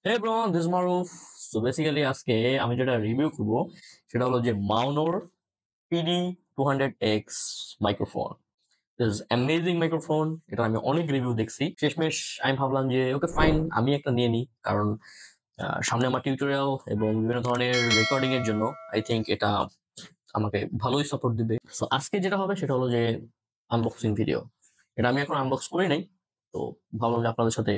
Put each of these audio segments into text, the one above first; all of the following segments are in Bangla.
Hey everyone, this is Maruf. So basically আজকে আমি যেটা রিভিউ করব সেটা হলো যে Maunor PD200X microphone. This is amazing microphone. এটা আমি অনেক রিভিউ দেখছি। শেষমেশ আমি ভাবলাম যে ওকে ফাইন, আমি একটা নিয়ে নিই, কারণ সামনে আমার টিউটোরিয়াল এবং বিভিন্ন ধরনের রেকর্ডিং এর জন্য আই থিঙ্ক এটা আমাকে ভালোই সাপোর্ট দিবে। সো আজকে যেটা হবে সেটা হলো যে আনবক্সিং ভিডিও। এটা আমি এখন আনবক্স করি নাই, তো ভাবলাম যে আপনাদের সাথে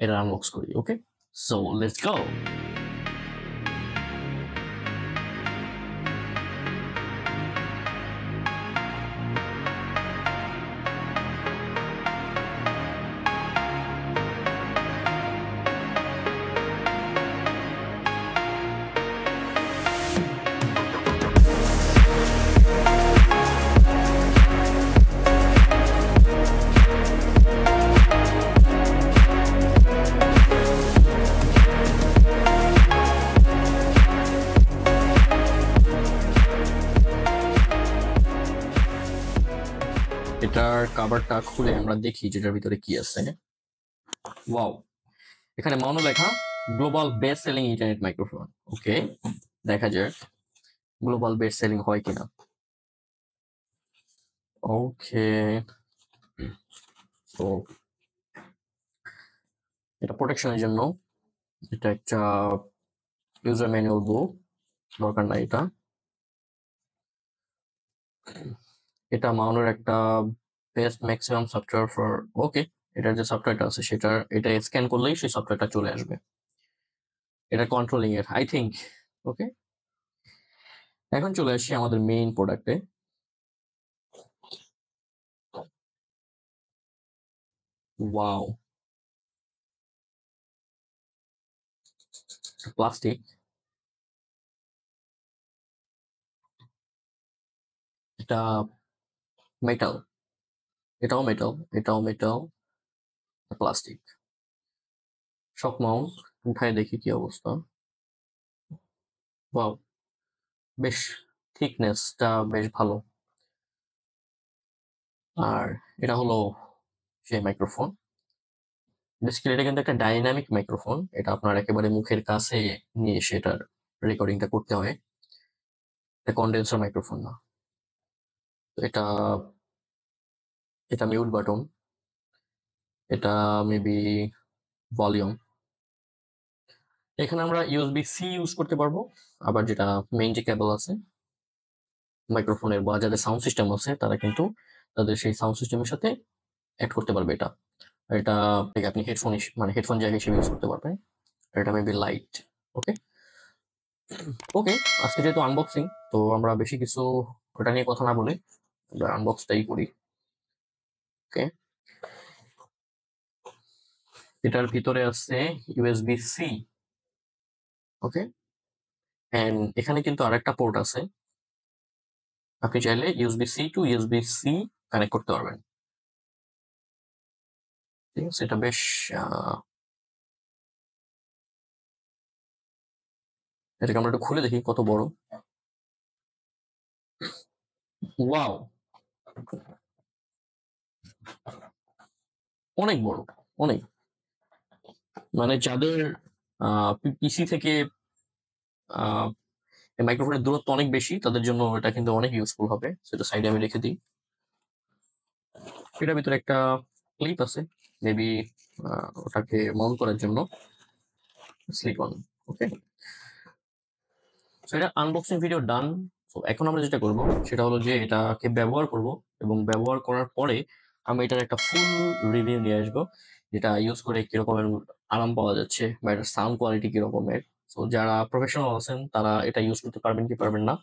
এটা আনবক্স করি। ওকে, সো লেটস গো। এটার কভারটা খুলে আমরা দেখি যেটার ভিতরে কি আছে। ওয়াও, এখানে মাউনো লেখা, global best selling internet microphone. Okay, দেখা যাক গ্লোবাল বেস্ট সেলিং হয় কিনা। ওকে, তো এটা প্রোটেকশনের জন্য এটা একটা ইউজার ম্যানুয়াল বুক, দরকার নাই এটা। এটা মাউনোর একটা বেস্ট ম্যাক্সিমাম সফটওয়্যার ফর, ওকে, এটার যে সফটওয়্যারটা আছে এটা স্ক্যান করলেই সেই সফটওয়্যারটা চলে আসবে। এটা কন্ট্রোলিং এর আই থিঙ্ক। ওকে, এখন চলে আসি আমাদের মেইন প্রোডাক্টে। ওয়াও, প্লাস্টিক, এটা মেটাল, এটাও মেটাল, এটাও মেটাল, প্লাস্টিক। শক মাউন্ট উঠায় দেখি কি অবস্থা। ওয়াও, বেশ থিকনেসটা বেশ ভালো। আর এটা হলো সেই মাইক্রোফোন। বেসিক্যালি এটা কিন্তু একটা ডাইনামিক মাইক্রোফোন। এটা আপনার একেবারে মুখের কাছে নিয়ে সেটার রেকর্ডিংটা করতে হয়। এটা কন্ডেন্সার মাইক্রোফোন না। এটা এটা মিউট বাটন, এটা মেবি ভলিউম। এখানে আমরা ইউএসবি সি ইউজ করতে পারবো, আবার যেটা মেইন যে কেবল আছে মাইক্রোফোনের বা যাদের সাউন্ড সিস্টেম আছে তারা কিন্তু তাদের সেই সাউন্ড সিস্টেমের সাথে অ্যাড করতে পারবে এটা। আর এটা থেকে আপনি হেডফোন মানে হেডফোন জায়গা হিসেবে ইউজ করতে পারবেন। আর এটা মেবি লাইট। ওকে, ওকে, আজকে যেহেতু আনবক্সিং, তো আমরা বেশি কিছু ওটা নিয়ে কথা না বলে আমরা আনবক্সটাই করি। ওকে, এটার ভিতরে আছে ইউএসবি সি। ওকে, এন্ড এখানে কিন্তু আরেকটা পোর্ট আছে, আপনি চাইলে USB C to USB C connect করতে পারবেন। ঠিক আছে, এটা বেশ এটাকে আমরা একটু খুলে দেখি কত বড়। ওয়াও, অনেক বড়, অনেক। মানে যাদের পিসি থেকে মাইক্রোফোনের দূরত্ব অনেক বেশি তাদের জন্য এটা কিন্তু অনেক ইউজফুল হবে। সেটা সাইডে আমি রেখে দিই। এটার ভিতরে একটা ক্লিপ আছে, মেবি ওটাকে মাউন্ট করার জন্য, স্লিপ অন। ওকে, এটা আনবক্সিং ভিডিও ডান। তো এখন আমরা যেটা করব সেটা হলো যে এটাকে ব্যবহার করব, এবং ব্যবহার করার পরে আমি এটার একটা ফুল রিভিউ নিয়ে আসবো, যেটা ইউজ করে কিরকমের আরাম পাওয়া যাচ্ছে বা এটার সাউন্ড কোয়ালিটি কিরকমের। তো যারা প্রফেশনাল আছেন তারা এটা ইউজ করতে পারবেন কি পারবেন না।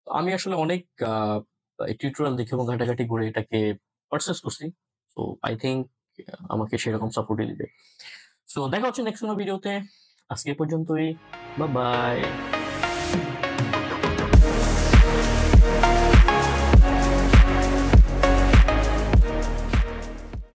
তো আমি আসলে অনেক টিউটোরিয়াল দেখে এবং ঘাটাঘাটি করে এটাকে পারচেস করছি। তো আই থিঙ্ক আমাকে সেরকম সাপোর্টই দিবে। সো দেখা হচ্ছে নেক্সট কোনো ভিডিওতে। আজকে এ পর্যন্তই, বাই বাই।